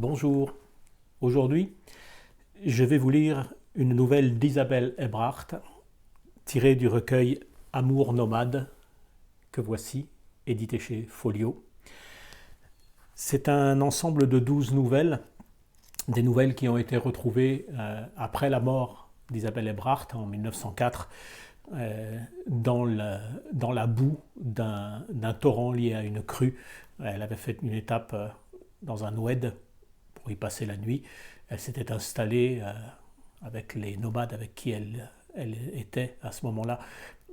Bonjour, aujourd'hui je vais vous lire une nouvelle d'Isabelle Ebrard tirée du recueil Amour nomade que voici, édité chez Folio. C'est un ensemble de 12 nouvelles, des nouvelles qui ont été retrouvées après la mort d'Isabelle Ebrard en 1904 dans la boue d'un torrent lié à une crue. Elle avait fait une étape dans un oued pour y passer la nuit. Elle s'était installée avec les nomades avec qui elle était à ce moment-là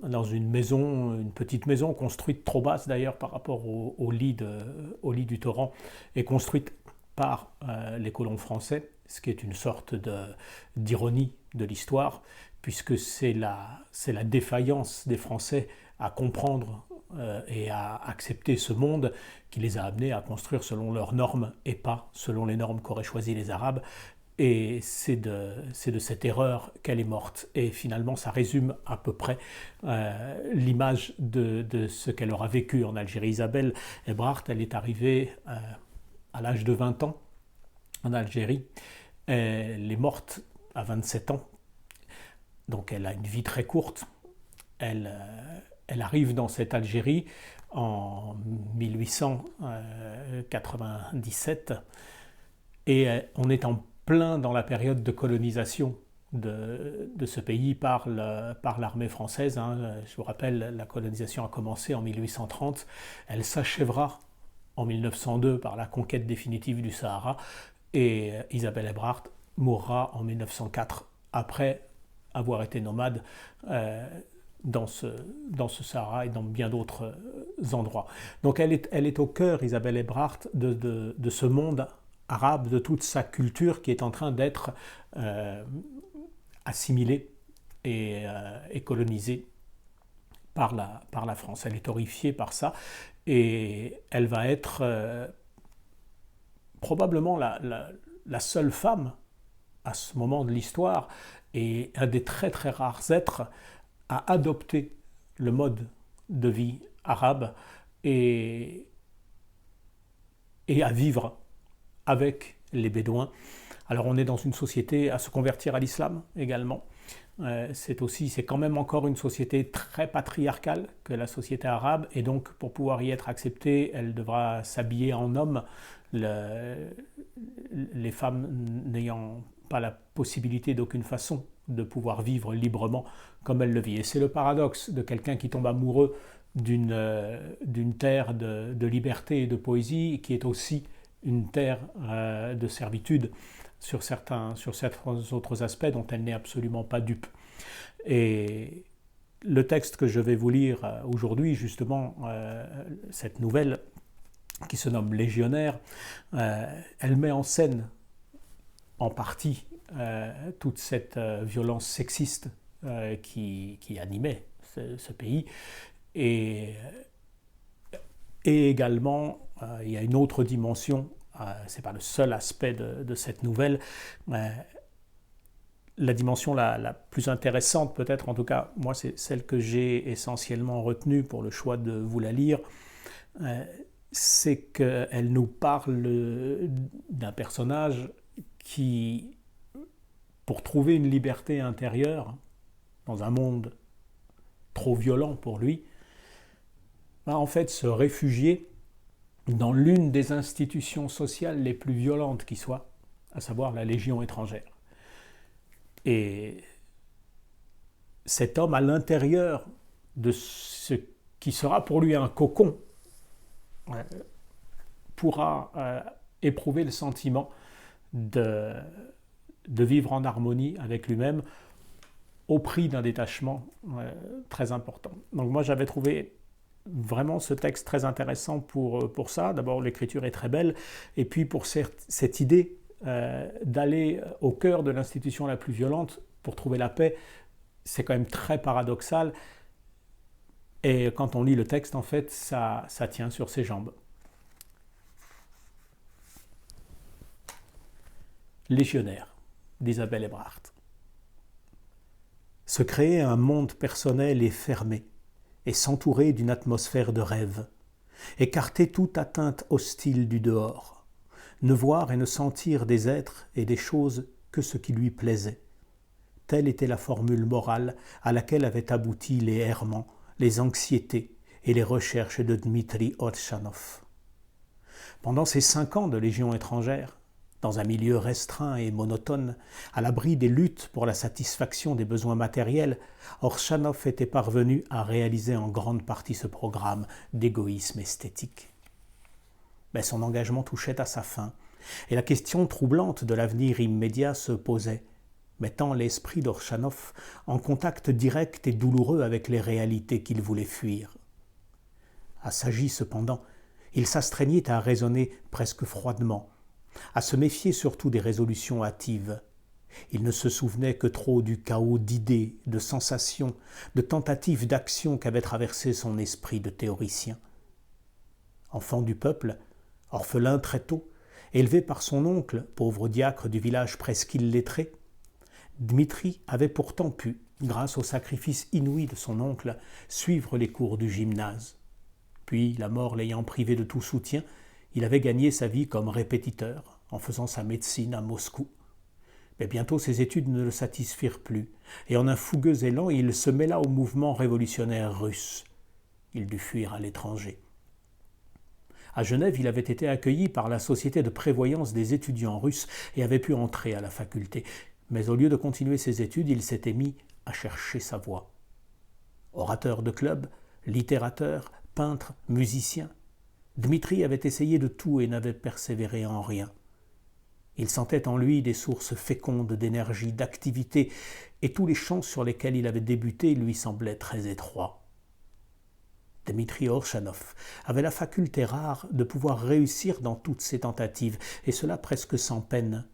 dans une maison, une petite maison construite trop basse d'ailleurs par rapport au lit du torrent, et construite par les colons français, ce qui est une sorte d'ironie de l'histoire, puisque c'est la défaillance des Français à comprendre et à accepter ce monde qui les a amenés à construire selon leurs normes et pas selon les normes qu'auraient choisi les Arabes. Et c'est de cette erreur qu'elle est morte. Et finalement, ça résume à peu près l'image de ce qu'elle aura vécu en Algérie. Isabelle Ebrard, elle est arrivée à l'âge de 20 ans en Algérie. Elle est morte à 27 ans. Donc elle a une vie très courte. Elle arrive dans cette Algérie en 1897 et on est en plein dans la période de colonisation de ce pays par l'armée française. Je vous rappelle, la colonisation a commencé en 1830, elle s'achèvera en 1902 par la conquête définitive du Sahara, et Isabelle Ebrard mourra en 1904 après avoir été nomade dans ce Sahara et dans bien d'autres endroits. Donc elle est au cœur, Isabelle Ebrard, de ce monde arabe, de toute sa culture qui est en train d'être assimilée et colonisée par la France. Elle est horrifiée par ça et elle va être probablement la seule femme à ce moment de l'histoire et un des très très rares êtres à adopter le mode de vie arabe et à vivre avec les Bédouins. Alors on est dans une société à se convertir à l'islam également. C'est quand même encore une société très patriarcale que la société arabe, et donc pour pouvoir y être acceptée, elle devra s'habiller en homme, les femmes n'ayant pas la possibilité d'aucune façon de pouvoir vivre librement comme elle le vit. Et c'est le paradoxe de quelqu'un qui tombe amoureux d'une terre de liberté et de poésie, qui est aussi une terre de servitude sur certains autres aspects dont elle n'est absolument pas dupe. Et le texte que je vais vous lire aujourd'hui, justement, cette nouvelle qui se nomme Légionnaire, elle met en scène en partie toute cette violence sexiste qui animait ce pays, et également il y a une autre dimension, c'est pas le seul aspect de cette nouvelle, la dimension la plus intéressante peut-être, en tout cas moi c'est celle que j'ai essentiellement retenue pour le choix de vous la lire, c'est qu'elle nous parle d'un personnage qui, pour trouver une liberté intérieure dans un monde trop violent pour lui, va en fait se réfugier dans l'une des institutions sociales les plus violentes qui soient, à savoir la Légion étrangère. Et cet homme, à l'intérieur de ce qui sera pour lui un cocon, pourra éprouver le sentiment de vivre en harmonie avec lui-même au prix d'un détachement très important. Donc moi j'avais trouvé vraiment ce texte très intéressant pour ça. D'abord, l'écriture est très belle, et puis pour cette idée d'aller au cœur de l'institution la plus violente pour trouver la paix, c'est quand même très paradoxal, et quand on lit le texte, en fait, ça tient sur ses jambes. Légionnaire, d'Isabelle Ebrard. Se créer un monde personnel et fermé, et s'entourer d'une atmosphère de rêve, écarter toute atteinte hostile du dehors, ne voir et ne sentir des êtres et des choses que ce qui lui plaisait. Telle était la formule morale à laquelle avaient abouti les errements, les anxiétés et les recherches de Dmitri Orchanov. Pendant ces 5 ans de Légion étrangère, dans un milieu restreint et monotone, à l'abri des luttes pour la satisfaction des besoins matériels, Orchanov était parvenu à réaliser en grande partie ce programme d'égoïsme esthétique. Mais son engagement touchait à sa fin, et la question troublante de l'avenir immédiat se posait, mettant l'esprit d'Orchanov en contact direct et douloureux avec les réalités qu'il voulait fuir. Assagi cependant, il s'astreignait à raisonner presque froidement, à se méfier surtout des résolutions hâtives. Il ne se souvenait que trop du chaos d'idées, de sensations, de tentatives d'action qu'avait traversé son esprit de théoricien. Enfant du peuple, orphelin très tôt, élevé par son oncle, pauvre diacre du village presque illettré, Dmitri avait pourtant pu, grâce au sacrifice inouï de son oncle, suivre les cours du gymnase. Puis, la mort l'ayant privé de tout soutien, il avait gagné sa vie comme répétiteur, en faisant sa médecine à Moscou. Mais bientôt ses études ne le satisfirent plus, et en un fougueux élan, il se mêla au mouvement révolutionnaire russe. Il dut fuir à l'étranger. À Genève, il avait été accueilli par la Société de prévoyance des étudiants russes et avait pu entrer à la faculté. Mais au lieu de continuer ses études, il s'était mis à chercher sa voie. Orateur de club, littérateur, peintre, musicien, Dmitri avait essayé de tout et n'avait persévéré en rien. Il sentait en lui des sources fécondes d'énergie, d'activité, et tous les champs sur lesquels il avait débuté lui semblaient très étroits. Dmitri Orchanov avait la faculté rare de pouvoir réussir dans toutes ses tentatives, et cela presque sans peine.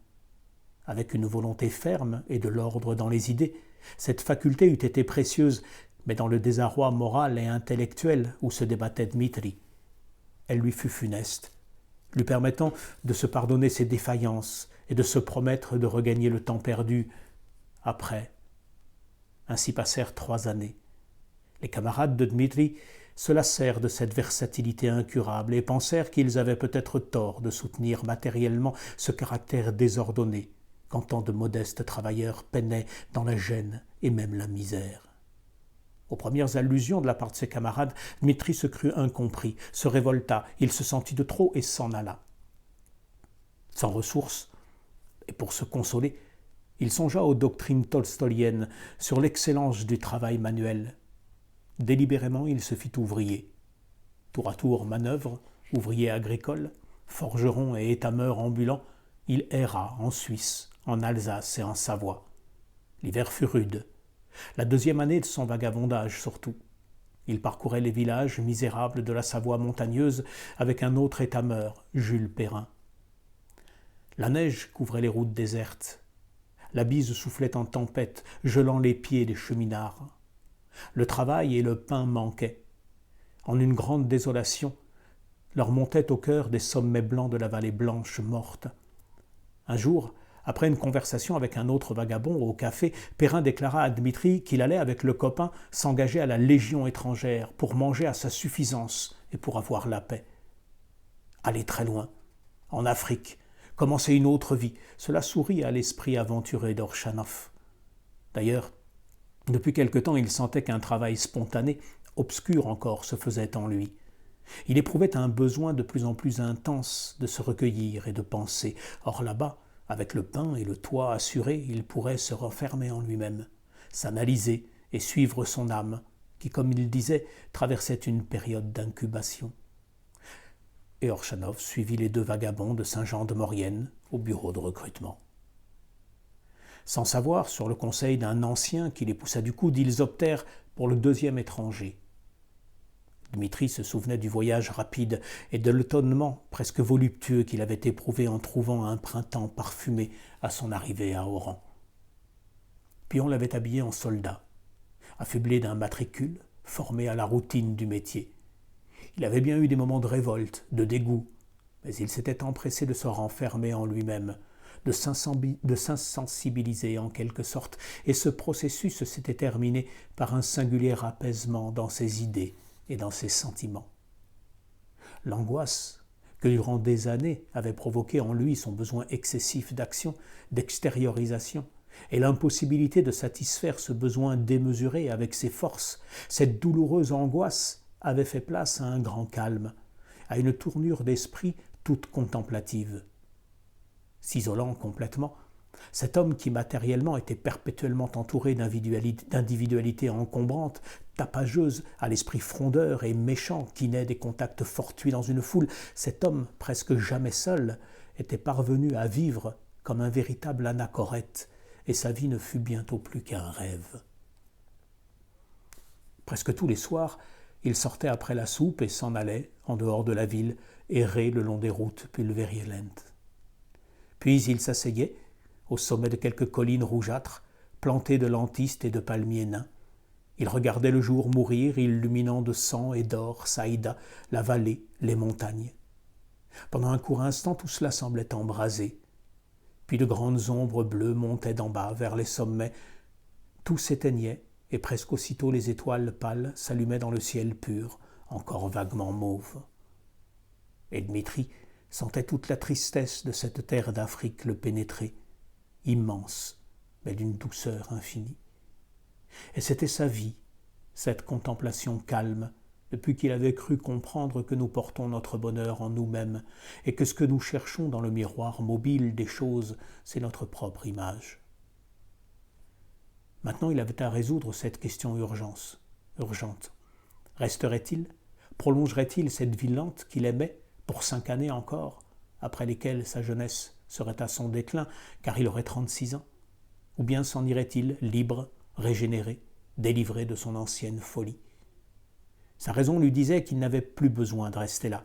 Avec une volonté ferme et de l'ordre dans les idées, cette faculté eût été précieuse, mais dans le désarroi moral et intellectuel où se débattait Dmitri, elle lui fut funeste, lui permettant de se pardonner ses défaillances et de se promettre de regagner le temps perdu après. Ainsi passèrent 3 années. Les camarades de Dmitri se lassèrent de cette versatilité incurable et pensèrent qu'ils avaient peut-être tort de soutenir matériellement ce caractère désordonné, quand tant de modestes travailleurs peinaient dans la gêne et même la misère. Aux premières allusions de la part de ses camarades, Dmitri se crut incompris, se révolta, il se sentit de trop et s'en alla. Sans ressources, et pour se consoler, il songea aux doctrines tolstoïennes sur l'excellence du travail manuel. Délibérément, il se fit ouvrier. Tour à tour manœuvre, ouvrier agricole, forgeron et étameur ambulant, il erra en Suisse, en Alsace et en Savoie. L'hiver fut rude. La 2e année de son vagabondage surtout. Il parcourait les villages misérables de la Savoie montagneuse avec un autre étameur, Jules Perrin. La neige couvrait les routes désertes. La bise soufflait en tempête, gelant les pieds des cheminards. Le travail et le pain manquaient. En une grande désolation, leur montaient au cœur des sommets blancs de la vallée blanche morte. Un jour, après une conversation avec un autre vagabond au café, Perrin déclara à Dmitri qu'il allait avec le copain s'engager à la Légion étrangère pour manger à sa suffisance et pour avoir la paix. Aller très loin, en Afrique, commencer une autre vie, cela sourit à l'esprit aventuré d'Orchanov. D'ailleurs, depuis quelque temps, il sentait qu'un travail spontané, obscur encore, se faisait en lui. Il éprouvait un besoin de plus en plus intense de se recueillir et de penser. Or là-bas, avec le pain et le toit assurés, il pourrait se renfermer en lui-même, s'analyser et suivre son âme, qui, comme il disait, traversait une période d'incubation. Et Orchanov suivit les 2 vagabonds de Saint-Jean-de-Maurienne au bureau de recrutement. Sans savoir, sur le conseil d'un ancien qui les poussa du coude, ils optèrent pour le 2e étranger. Dmitri se souvenait du voyage rapide et de l'étonnement presque voluptueux qu'il avait éprouvé en trouvant un printemps parfumé à son arrivée à Oran. Puis on l'avait habillé en soldat, affublé d'un matricule, formé à la routine du métier. Il avait bien eu des moments de révolte, de dégoût, mais il s'était empressé de se renfermer en lui-même, de s'insensibiliser en quelque sorte, et ce processus s'était terminé par un singulier apaisement dans ses idées et dans ses sentiments. L'angoisse que durant des années avait provoqué en lui son besoin excessif d'action, d'extériorisation, et l'impossibilité de satisfaire ce besoin démesuré avec ses forces, cette douloureuse angoisse avait fait place à un grand calme, à une tournure d'esprit toute contemplative. S'isolant complètement, cet homme qui matériellement était perpétuellement entouré d'individualités encombrantes, tapageuses, à l'esprit frondeur et méchant qui naît des contacts fortuits dans une foule, cet homme presque jamais seul était parvenu à vivre comme un véritable anachorète, et sa vie ne fut bientôt plus qu'un rêve. Presque tous les soirs, il sortait après la soupe et s'en allait, en dehors de la ville, errer le long des routes pulvérulentes. Puis il s'asseyait, au sommet de quelques collines rougeâtres, plantées de lentistes et de palmiers nains. Il regardait le jour mourir, illuminant de sang et d'or, çà, la vallée, les montagnes. Pendant un court instant, tout cela semblait embrasé. Puis de grandes ombres bleues montaient d'en bas vers les sommets. Tout s'éteignait, et presque aussitôt les étoiles pâles s'allumaient dans le ciel pur, encore vaguement mauve. Et Dmitri sentait toute la tristesse de cette terre d'Afrique le pénétrer, immense, mais d'une douceur infinie. Et c'était sa vie, cette contemplation calme, depuis qu'il avait cru comprendre que nous portons notre bonheur en nous-mêmes et que ce que nous cherchons dans le miroir mobile des choses, c'est notre propre image. Maintenant, il avait à résoudre cette question urgente. Resterait-il, prolongerait-il cette vie lente qu'il aimait pour 5 années encore, après lesquelles sa jeunesse serait à son déclin, car il aurait 36 ans? Ou bien s'en irait-il, libre, régénéré, délivré de son ancienne folie? Sa raison lui disait qu'il n'avait plus besoin de rester là.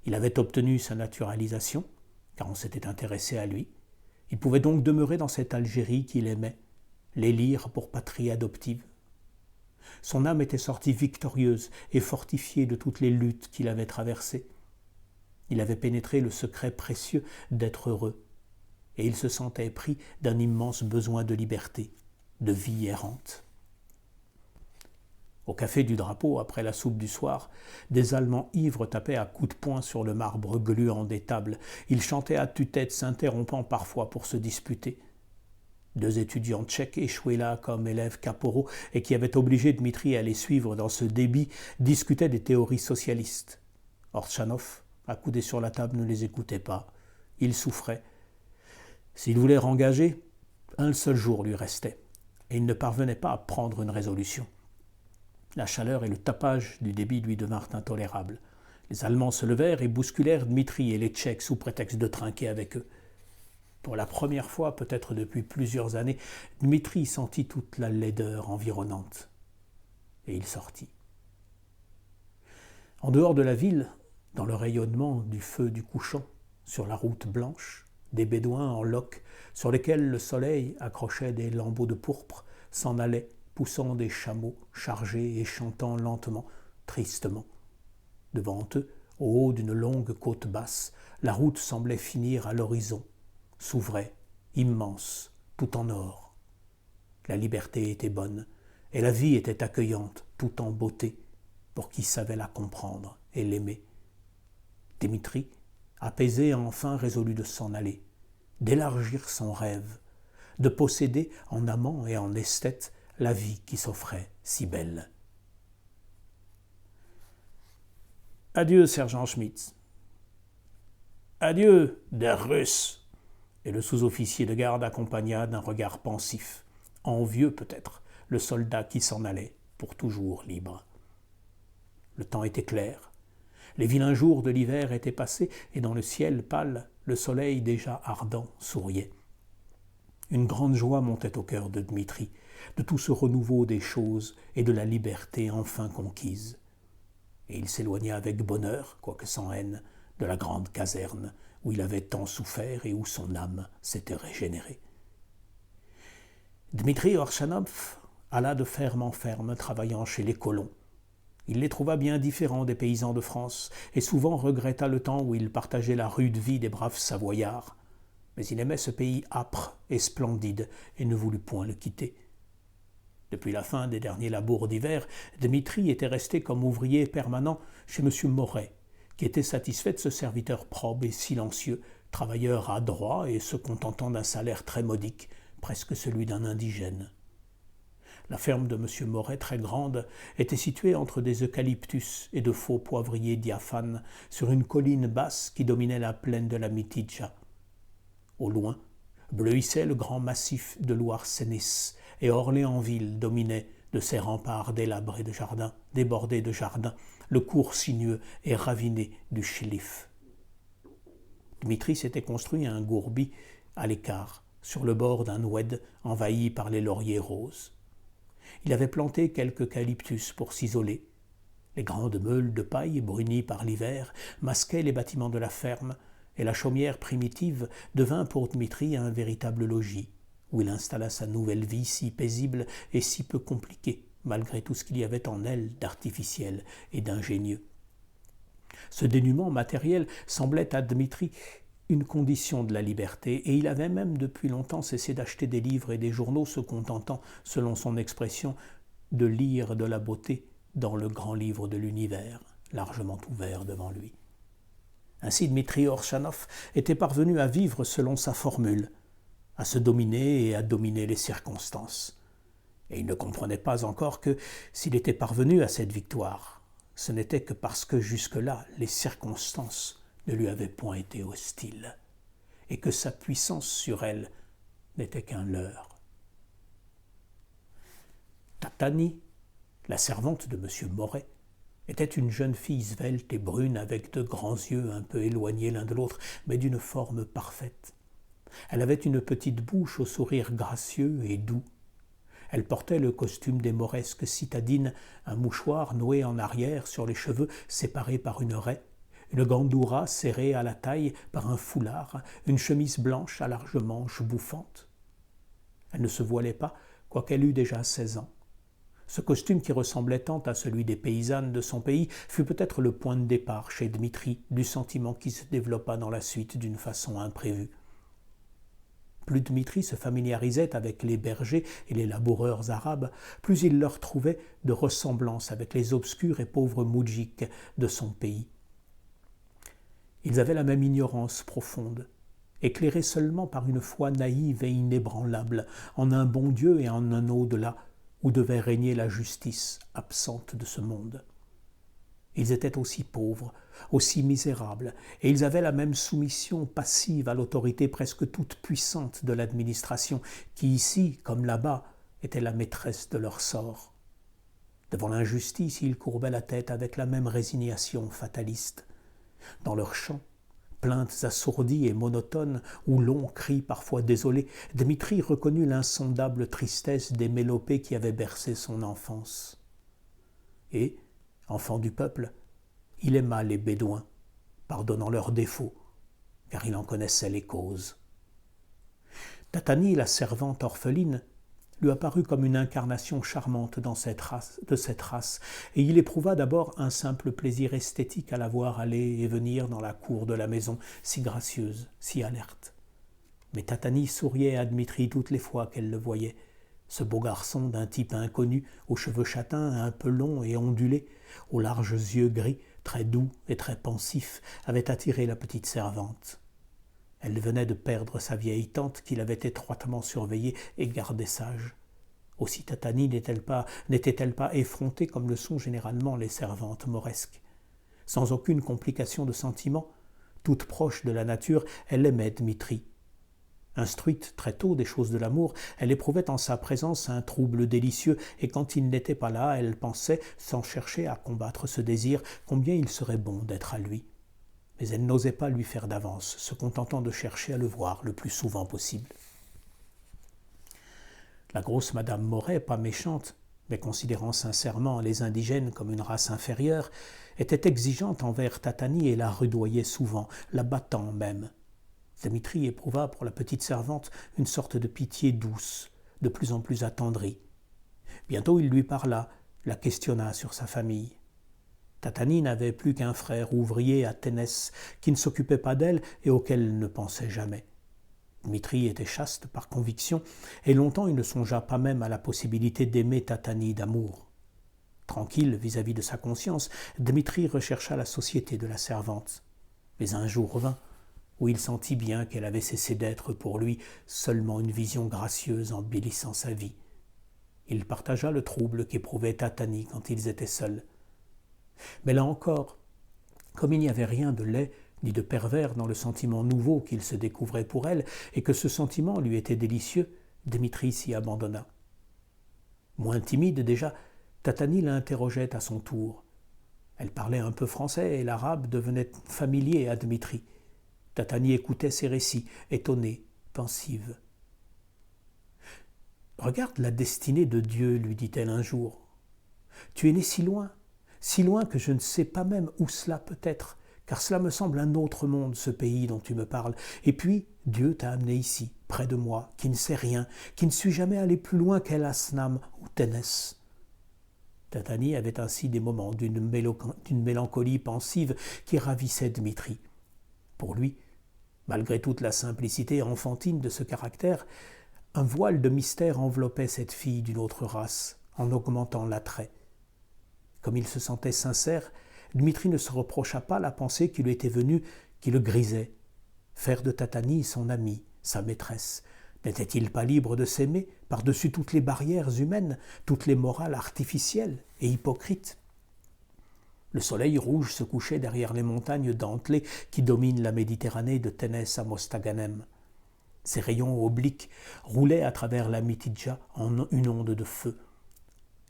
Il avait obtenu sa naturalisation, car on s'était intéressé à lui. Il pouvait donc demeurer dans cette Algérie qu'il aimait, l'élire pour patrie adoptive. Son âme était sortie victorieuse et fortifiée de toutes les luttes qu'il avait traversées. Il avait pénétré le secret précieux d'être heureux, et il se sentait pris d'un immense besoin de liberté, de vie errante. Au café du Drapeau, après la soupe du soir, des Allemands ivres tapaient à coups de poing sur le marbre gluant des tables. Ils chantaient à tue-tête, s'interrompant parfois pour se disputer. 2 étudiants tchèques échoués là comme élèves caporaux et qui avaient obligé Dmitri à les suivre dans ce débit discutaient des théories socialistes. Orchanov, accoudé sur la table, ne les écoutait pas. Il souffrait. S'il voulait rengager, un seul jour lui restait, et il ne parvenait pas à prendre une résolution. La chaleur et le tapage du débit lui devinrent intolérables. Les Allemands se levèrent et bousculèrent Dmitri et les Tchèques sous prétexte de trinquer avec eux. Pour la première fois, peut-être depuis plusieurs années, Dmitri sentit toute la laideur environnante. Et il sortit. En dehors de la ville, dans le rayonnement du feu du couchant, sur la route blanche, des bédouins en loques, sur lesquels le soleil accrochait des lambeaux de pourpre, s'en allaient, poussant des chameaux chargés et chantant lentement, tristement. Devant eux, au haut d'une longue côte basse, la route semblait finir à l'horizon, s'ouvrait, immense, tout en or. La liberté était bonne, et la vie était accueillante, tout en beauté, pour qui savait la comprendre et l'aimer. Dmitri, apaisé enfin, résolut de s'en aller, d'élargir son rêve, de posséder en amant et en esthète la vie qui s'offrait si belle. Adieu, sergent Schmitz. Adieu, der Russe. Et le sous-officier de garde accompagna d'un regard pensif, envieux peut-être, le soldat qui s'en allait, pour toujours libre. Le temps était clair. Les vilains jours de l'hiver étaient passés, et dans le ciel pâle, le soleil déjà ardent souriait. Une grande joie montait au cœur de Dmitri, de tout ce renouveau des choses et de la liberté enfin conquise. Et il s'éloigna avec bonheur, quoique sans haine, de la grande caserne où il avait tant souffert et où son âme s'était régénérée. Dmitri Orchanov alla de ferme en ferme, travaillant chez les colons. Il les trouva bien différents des paysans de France, et souvent regretta le temps où il partageait la rude vie des braves Savoyards. Mais il aimait ce pays âpre et splendide, et ne voulut point le quitter. Depuis la fin des derniers labours d'hiver, Dmitri était resté comme ouvrier permanent chez M. Moret, qui était satisfait de ce serviteur probe et silencieux, travailleur adroit et se contentant d'un salaire très modique, presque celui d'un indigène. La ferme de M. Moret, très grande, était située entre des eucalyptus et de faux poivriers diaphanes sur une colline basse qui dominait la plaine de la Mitidja. Au loin, bleuissait le grand massif de Loire-Sénis et Orléansville dominait de ses remparts délabrés de jardins, débordés de jardins, le cours sinueux et raviné du Chlif. Dmitri s'était construit un gourbi à l'écart, sur le bord d'un oued envahi par les lauriers roses. Il avait planté quelques eucalyptus pour s'isoler. Les grandes meules de paille, brunies par l'hiver, masquaient les bâtiments de la ferme, et la chaumière primitive devint pour Dmitri un véritable logis, où il installa sa nouvelle vie si paisible et si peu compliquée, malgré tout ce qu'il y avait en elle d'artificiel et d'ingénieux. Ce dénuement matériel semblait à Dmitri une condition de la liberté, et il avait même depuis longtemps cessé d'acheter des livres et des journaux, se contentant, selon son expression, de lire de la beauté dans le grand livre de l'univers, largement ouvert devant lui. Ainsi Dmitri Orchanov était parvenu à vivre selon sa formule, à se dominer et à dominer les circonstances. Et il ne comprenait pas encore que, s'il était parvenu à cette victoire, ce n'était que parce que jusque-là les circonstances ne lui avait point été hostile, et que sa puissance sur elle n'était qu'un leurre. Tatani, la servante de M. Moret, était une jeune fille svelte et brune avec de grands yeux un peu éloignés l'un de l'autre, mais d'une forme parfaite. Elle avait une petite bouche au sourire gracieux et doux. Elle portait le costume des mauresques citadines, un mouchoir noué en arrière sur les cheveux séparés par une raie, une gandoura serrée à la taille par un foulard, une chemise blanche à larges manches bouffantes. Elle ne se voilait pas, quoiqu'elle eût déjà 16 ans. Ce costume qui ressemblait tant à celui des paysannes de son pays fut peut-être le point de départ chez Dmitri du sentiment qui se développa dans la suite d'une façon imprévue. Plus Dmitri se familiarisait avec les bergers et les laboureurs arabes, plus il leur trouvait de ressemblance avec les obscurs et pauvres moudjiks de son pays. Ils avaient la même ignorance profonde, éclairée seulement par une foi naïve et inébranlable en un bon Dieu et en un au-delà où devait régner la justice absente de ce monde. Ils étaient aussi pauvres, aussi misérables, et ils avaient la même soumission passive à l'autorité presque toute puissante de l'administration, qui ici, comme là-bas, était la maîtresse de leur sort. Devant l'injustice, ils courbaient la tête avec la même résignation fataliste. Dans leurs chants, plaintes assourdies et monotones, ou longs cris parfois désolés, Dmitri reconnut l'insondable tristesse des mélopées qui avaient bercé son enfance. Et, enfant du peuple, il aima les Bédouins, pardonnant leurs défauts, car il en connaissait les causes. Tatani, la servante orpheline, lui apparut comme une incarnation charmante de cette race, et il éprouva d'abord un simple plaisir esthétique à la voir aller et venir dans la cour de la maison, si gracieuse, si alerte. Mais Tatani souriait à Dmitri toutes les fois qu'elle le voyait. Ce beau garçon d'un type inconnu, aux cheveux châtains un peu longs et ondulés, aux larges yeux gris, très doux et très pensifs, avait attiré la petite servante. Elle venait de perdre sa vieille tante qui l'avait étroitement surveillée et gardée sage. Aussi Tatani n'était-elle pas effrontée comme le sont généralement les servantes mauresques. Sans aucune complication de sentiment, toute proche de la nature, elle aimait Dmitri. Instruite très tôt des choses de l'amour, elle éprouvait en sa présence un trouble délicieux, et quand il n'était pas là, elle pensait, sans chercher à combattre ce désir, combien il serait bon d'être à lui. Mais elle n'osait pas lui faire d'avance, se contentant de chercher à le voir le plus souvent possible. La grosse Madame Moret, pas méchante, mais considérant sincèrement les indigènes comme une race inférieure, était exigeante envers Tatani et la rudoyait souvent, la battant même. Dmitri éprouva pour la petite servante une sorte de pitié douce, de plus en plus attendrie. Bientôt il lui parla, la questionna sur sa famille. Tatani n'avait plus qu'un frère ouvrier à Ténès, qui ne s'occupait pas d'elle et auquel elle ne pensait jamais. Dmitri était chaste par conviction, et longtemps il ne songea pas même à la possibilité d'aimer Tatani d'amour. Tranquille vis-à-vis de sa conscience, Dmitri rechercha la société de la servante. Mais un jour vint où il sentit bien qu'elle avait cessé d'être pour lui seulement une vision gracieuse embellissant sa vie. Il partagea le trouble qu'éprouvait Tatani quand ils étaient seuls. Mais là encore, comme il n'y avait rien de laid ni de pervers dans le sentiment nouveau qu'il se découvrait pour elle, et que ce sentiment lui était délicieux, Dmitri s'y abandonna. Moins timide déjà, Tatani l'interrogeait à son tour. Elle parlait un peu français et l'arabe devenait familier à Dmitri. Tatani écoutait ses récits, étonnée, pensive. « Regarde la destinée de Dieu, lui dit-elle un jour. Tu es né si loin que je ne sais pas même où cela peut être, car cela me semble un autre monde, ce pays dont tu me parles. Et puis, Dieu t'a amené ici, près de moi, qui ne sais rien, qui ne suis jamais allé plus loin qu'El Asnam ou Ténès. » Tatani avait ainsi des moments d'une mélancolie pensive qui ravissait Dmitri. Pour lui, malgré toute la simplicité enfantine de ce caractère, un voile de mystère enveloppait cette fille d'une autre race, en augmentant l'attrait. Comme il se sentait sincère, Dmitri ne se reprocha pas la pensée qui lui était venue, qui le grisait. Faire de Tatani son amie, sa maîtresse, n'était-il pas libre de s'aimer par-dessus toutes les barrières humaines, toutes les morales artificielles et hypocrites? Le soleil rouge se couchait derrière les montagnes dentelées qui dominent la Méditerranée de Ténès à Mostaganem. Ses rayons obliques roulaient à travers la Mitidja en une onde de feu.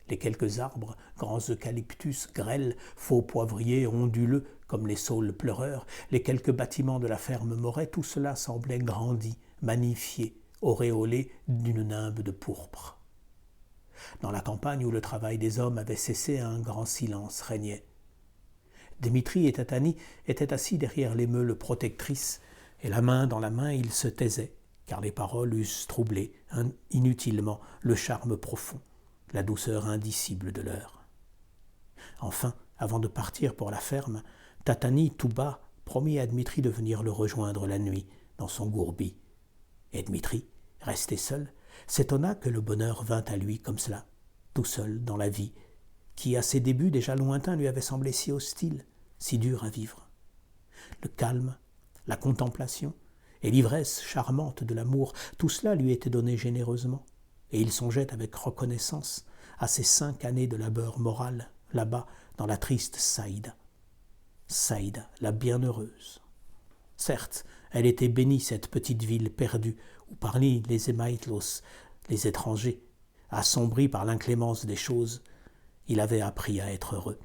Les quelques arbres, grands eucalyptus grêles, faux poivriers onduleux comme les saules pleureurs, les quelques bâtiments de la ferme Moret, tout cela semblait grandi, magnifié, auréolé d'une nimbe de pourpre. Dans la campagne où le travail des hommes avait cessé, un grand silence régnait. Dmitri et Tatani étaient assis derrière les meules protectrices, et la main dans la main ils se taisaient, car les paroles eussent troublé inutilement le charme profond, la douceur indicible de l'heure. Enfin, avant de partir pour la ferme, Tatani, tout bas, promit à Dmitri de venir le rejoindre la nuit, dans son gourbi. Et Dmitri, resté seul, s'étonna que le bonheur vînt à lui comme cela, tout seul dans la vie, qui, à ses débuts déjà lointains, lui avait semblé si hostile, si dur à vivre. Le calme, la contemplation et l'ivresse charmante de l'amour, tout cela lui était donné généreusement, et il songeait avec reconnaissance à ces 5 années de labeur moral, là-bas, dans la triste Saïda. Saïda, la bienheureuse. Certes, elle était bénie, cette petite ville perdue, où parmi les Emaïtlos, les étrangers, assombris par l'inclémence des choses, il avait appris à être heureux.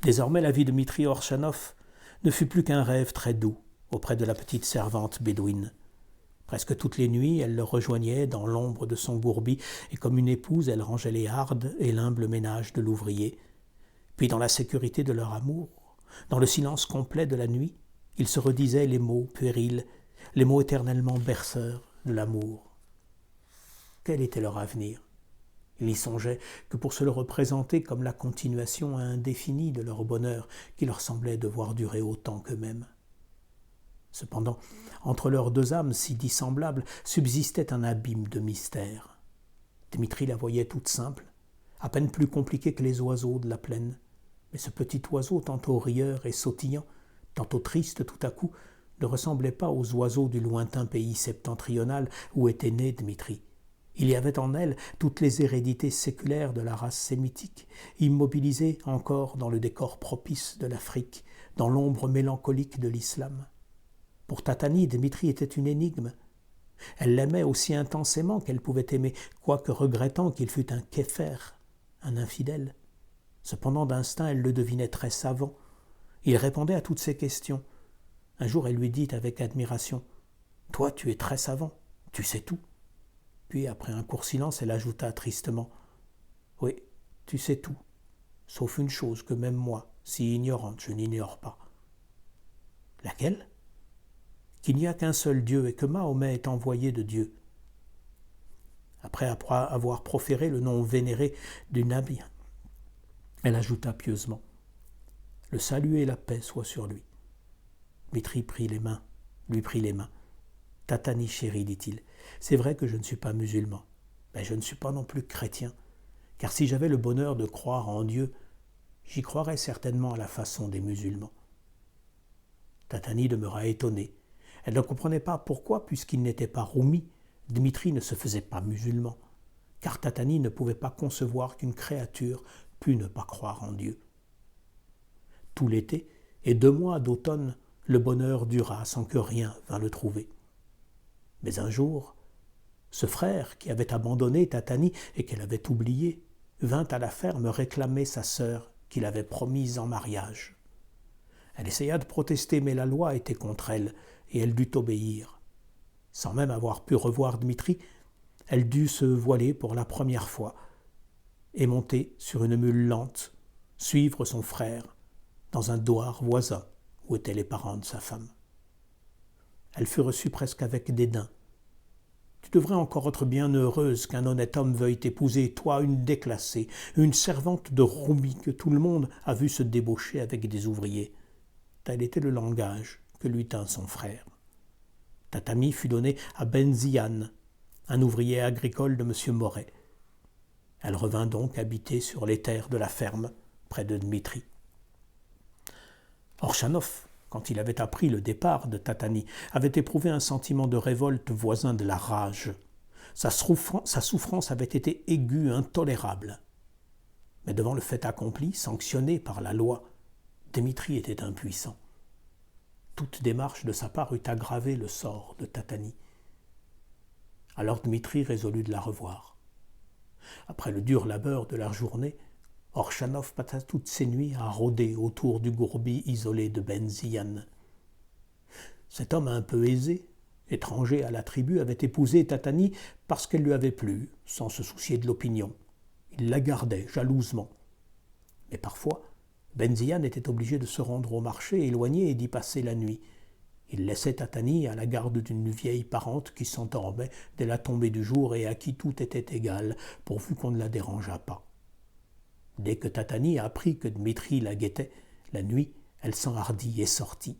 Désormais, la vie de Dmitri Orchanov ne fut plus qu'un rêve très doux auprès de la petite servante bédouine. Presque toutes les nuits, elle le rejoignait dans l'ombre de son gourbi, et comme une épouse, elle rangeait les hardes et l'humble ménage de l'ouvrier. Puis, dans la sécurité de leur amour, dans le silence complet de la nuit, ils se redisaient les mots puérils, les mots éternellement berceurs de l'amour. Quel était leur avenir? Il y songeait que pour se le représenter comme la continuation indéfinie de leur bonheur qui leur semblait devoir durer autant qu'eux-mêmes. Cependant, entre leurs deux âmes si dissemblables subsistait un abîme de mystère. Dmitri la voyait toute simple, à peine plus compliquée que les oiseaux de la plaine. Mais ce petit oiseau, tantôt rieur et sautillant, tantôt triste tout à coup, ne ressemblait pas aux oiseaux du lointain pays septentrional où était né Dmitri. Il y avait en elle toutes les hérédités séculaires de la race sémitique, immobilisées encore dans le décor propice de l'Afrique, dans l'ombre mélancolique de l'islam. Pour Tatani, Dmitri était une énigme. Elle l'aimait aussi intensément qu'elle pouvait aimer, quoique regrettant qu'il fût un kéfer, un infidèle. Cependant, d'instinct, elle le devinait très savant. Il répondait à toutes ses questions. Un jour, elle lui dit avec admiration « Toi, tu es très savant, tu sais tout. » Puis, après un court silence, elle ajouta tristement « Oui, tu sais tout, sauf une chose que même moi, si ignorante, je n'ignore pas. » Laquelle? Qu'il n'y a qu'un seul Dieu et que Mahomet est envoyé de Dieu. Après avoir proféré le nom vénéré du Nabi, elle ajouta pieusement « Le salut et la paix soient sur lui. » Dmitri lui prit les mains. « Tatani chérie, dit-il, c'est vrai que je ne suis pas musulman, mais je ne suis pas non plus chrétien, car si j'avais le bonheur de croire en Dieu, j'y croirais certainement à la façon des musulmans. » Tatani demeura étonnée. Elle ne comprenait pas pourquoi, puisqu'il n'était pas roumi, Dmitri ne se faisait pas musulman, car Tatani ne pouvait pas concevoir qu'une créature pût ne pas croire en Dieu. Tout l'été et 2 mois d'automne, le bonheur dura sans que rien vînt le trouver. Mais un jour, ce frère qui avait abandonné Tatani et qu'elle avait oublié, vint à la ferme réclamer sa sœur qu'il avait promise en mariage. Elle essaya de protester, mais la loi était contre elle, et elle dut obéir. Sans même avoir pu revoir Dmitri, elle dut se voiler pour la première fois et monter sur une mule lente, suivre son frère dans un douar voisin où étaient les parents de sa femme. Elle fut reçue presque avec dédain. « Tu devrais encore être bien heureuse qu'un honnête homme veuille t'épouser, toi, une déclassée, une servante de roumi que tout le monde a vu se débaucher avec des ouvriers. » Tel était le langage que lui tint son frère. Tatami fut donnée à Benziane, un ouvrier agricole de M. Moret. Elle revint donc habiter sur les terres de la ferme, près de Dmitri. Orchanov, quand il avait appris le départ de Tatani, avait éprouvé un sentiment de révolte voisin de la rage. Sa souffrance avait été aiguë, intolérable. Mais devant le fait accompli, sanctionné par la loi, Dmitri était impuissant. Toute démarche de sa part eût aggravé le sort de Tatani. Alors Dmitri résolut de la revoir. Après le dur labeur de la journée, Orchanov passa toutes ses nuits à rôder autour du gourbi isolé de Benziane. Cet homme un peu aisé, étranger à la tribu, avait épousé Tatani parce qu'elle lui avait plu, sans se soucier de l'opinion. Il la gardait jalousement. Mais parfois, Benziane était obligé de se rendre au marché éloigné et d'y passer la nuit. Il laissait Tatani à la garde d'une vieille parente qui s'endormait dès la tombée du jour et à qui tout était égal, pourvu qu'on ne la dérangeât pas. Dès que Tatani apprit que Dmitri la guettait, la nuit, elle s'enhardit et sortit.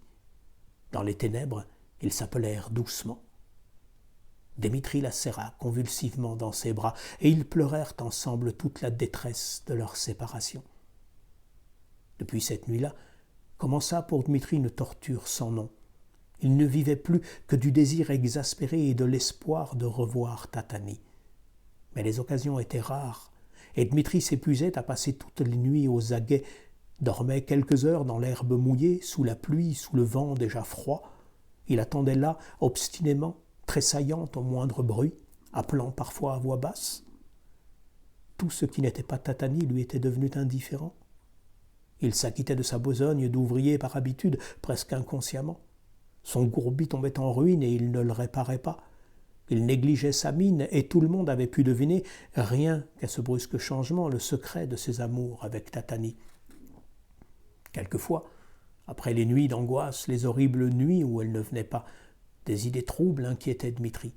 Dans les ténèbres, ils s'appelèrent doucement. Dmitri la serra convulsivement dans ses bras et ils pleurèrent ensemble toute la détresse de leur séparation. Depuis cette nuit-là, commença pour Dmitri une torture sans nom. Il ne vivait plus que du désir exaspéré et de l'espoir de revoir Tatani. Mais les occasions étaient rares, et Dmitri s'épuisait à passer toutes les nuits aux aguets, dormait quelques heures dans l'herbe mouillée, sous la pluie, sous le vent déjà froid. Il attendait là, obstinément, tressaillant au moindre bruit, appelant parfois à voix basse. Tout ce qui n'était pas Tatani lui était devenu indifférent. Il s'acquittait de sa besogne d'ouvrier par habitude, presque inconsciemment. Son gourbi tombait en ruine et il ne le réparait pas. Il négligeait sa mine et tout le monde avait pu deviner, rien qu'à ce brusque changement, le secret de ses amours avec Tatani. Quelquefois, après les nuits d'angoisse, les horribles nuits où elle ne venait pas, des idées troubles inquiétaient Dmitri.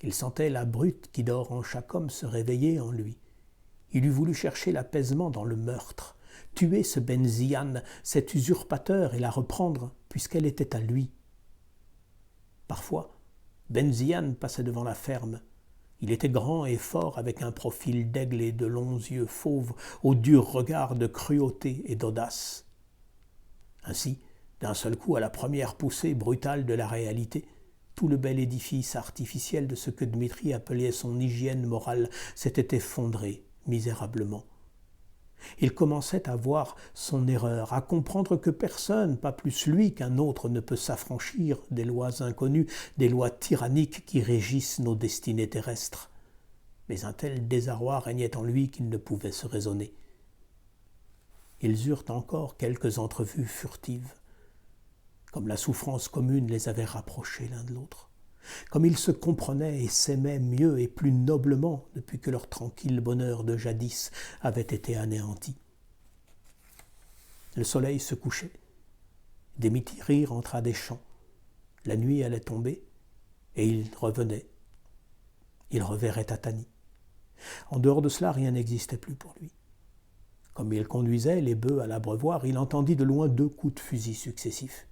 Il sentait la brute qui dort en chaque homme se réveiller en lui. Il eût voulu chercher l'apaisement dans le meurtre, tuer ce Benziane, cet usurpateur, et la reprendre, puisqu'elle était à lui. Parfois, Benziane passait devant la ferme. Il était grand et fort, avec un profil d'aigle et de longs yeux fauves, au dur regard de cruauté et d'audace. Ainsi, d'un seul coup, à la première poussée brutale de la réalité, tout le bel édifice artificiel de ce que Dmitri appelait son hygiène morale s'était effondré misérablement. Il commençait à voir son erreur, à comprendre que personne, pas plus lui qu'un autre, ne peut s'affranchir des lois inconnues, des lois tyranniques qui régissent nos destinées terrestres. Mais un tel désarroi régnait en lui qu'il ne pouvait se raisonner. Ils eurent encore quelques entrevues furtives, comme la souffrance commune les avait rapprochés l'un de l'autre, comme ils se comprenaient et s'aimaient mieux et plus noblement depuis que leur tranquille bonheur de jadis avait été anéanti. Le soleil se couchait, Dmitri rentra des champs, la nuit allait tomber, et il revenait. Il reverrait Tatani. En dehors de cela, rien n'existait plus pour lui. Comme il conduisait les bœufs à l'abreuvoir, il entendit de loin 2 coups de fusil successifs.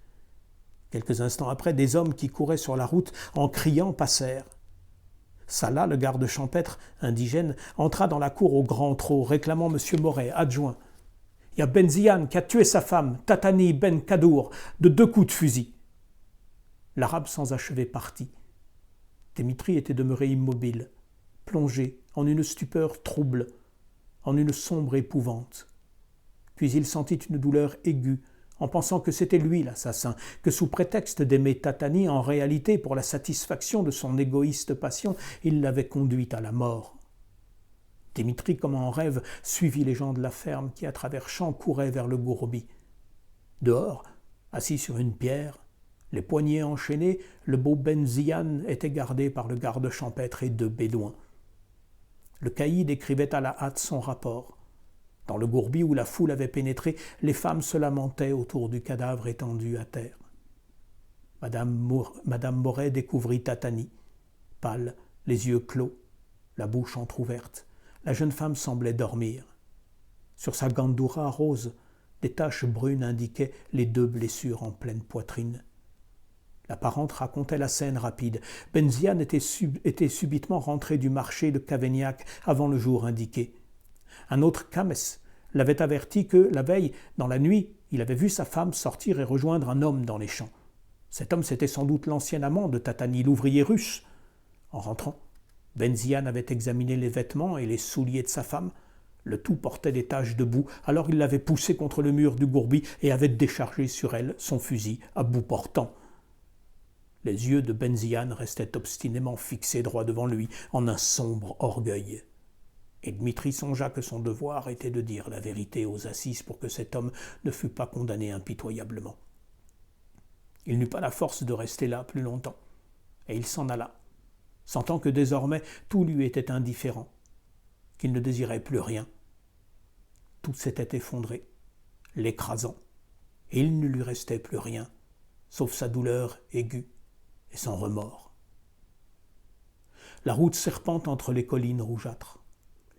Quelques instants après, des hommes qui couraient sur la route en criant passèrent. Salah, le garde champêtre indigène, entra dans la cour au grand trot, réclamant M. Moret, adjoint. « Il y a Ben Zian qui a tué sa femme, Tatani Ben Kadour, de 2 coups de fusil. » L'arabe sans achever partit. Dimitri était demeuré immobile, plongé en une stupeur trouble, en une sombre épouvante. Puis il sentit une douleur aiguë, en pensant que c'était lui l'assassin, que sous prétexte d'aimer Tatani, en réalité, pour la satisfaction de son égoïste passion, il l'avait conduite à la mort. Dimitri, comme en rêve, suivit les gens de la ferme qui, à travers champs, couraient vers le gourbi. Dehors, assis sur une pierre, les poignets enchaînés, le beau Ben Zian était gardé par le garde champêtre et 2 bédouins. Le caïd écrivait à la hâte son rapport. Dans le gourbi où la foule avait pénétré, les femmes se lamentaient autour du cadavre étendu à terre. Madame Moret découvrit Tatani, pâle, les yeux clos, la bouche entr'ouverte. La jeune femme semblait dormir. Sur sa gandoura rose, des taches brunes indiquaient les 2 blessures en pleine poitrine. La parente racontait la scène rapide. Ben Zian était subitement rentré du marché de Cavaignac avant le jour indiqué. Un autre Kames l'avait averti que, la veille, dans la nuit, il avait vu sa femme sortir et rejoindre un homme dans les champs. Cet homme, c'était sans doute l'ancien amant de Tatani, l'ouvrier russe. En rentrant, Ben Zian avait examiné les vêtements et les souliers de sa femme. Le tout portait des taches de boue, alors il l'avait poussée contre le mur du gourbi et avait déchargé sur elle son fusil à bout portant. Les yeux de Ben Zian restaient obstinément fixés droit devant lui, en un sombre orgueil. Et Dimitri songea que son devoir était de dire la vérité aux assises pour que cet homme ne fût pas condamné impitoyablement. Il n'eut pas la force de rester là plus longtemps, et il s'en alla, sentant que désormais tout lui était indifférent, qu'il ne désirait plus rien. Tout s'était effondré, l'écrasant, et il ne lui restait plus rien, sauf sa douleur aiguë et son remords. La route serpente entre les collines rougeâtres,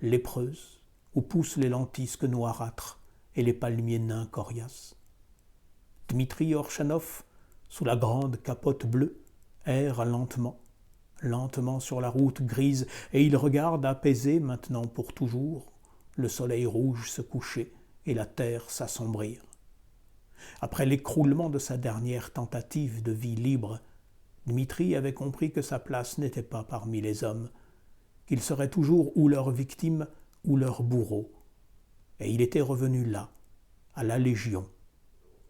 lépreuses, où poussent les lentisques noirâtres et les palmiers nains coriaces. Dmitri Orchanov, sous la grande capote bleue, erre lentement, lentement sur la route grise, et il regarde apaisé maintenant pour toujours le soleil rouge se coucher et la terre s'assombrir. Après l'écroulement de sa dernière tentative de vie libre, Dmitri avait compris que sa place n'était pas parmi les hommes, qu'il serait toujours ou leur victime ou leur bourreau. Et il était revenu là, à la Légion,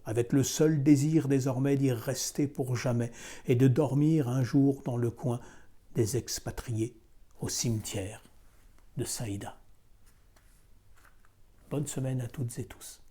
avec le seul désir désormais d'y rester pour jamais et de dormir un jour dans le coin des expatriés au cimetière de Saïda. Bonne semaine à toutes et tous.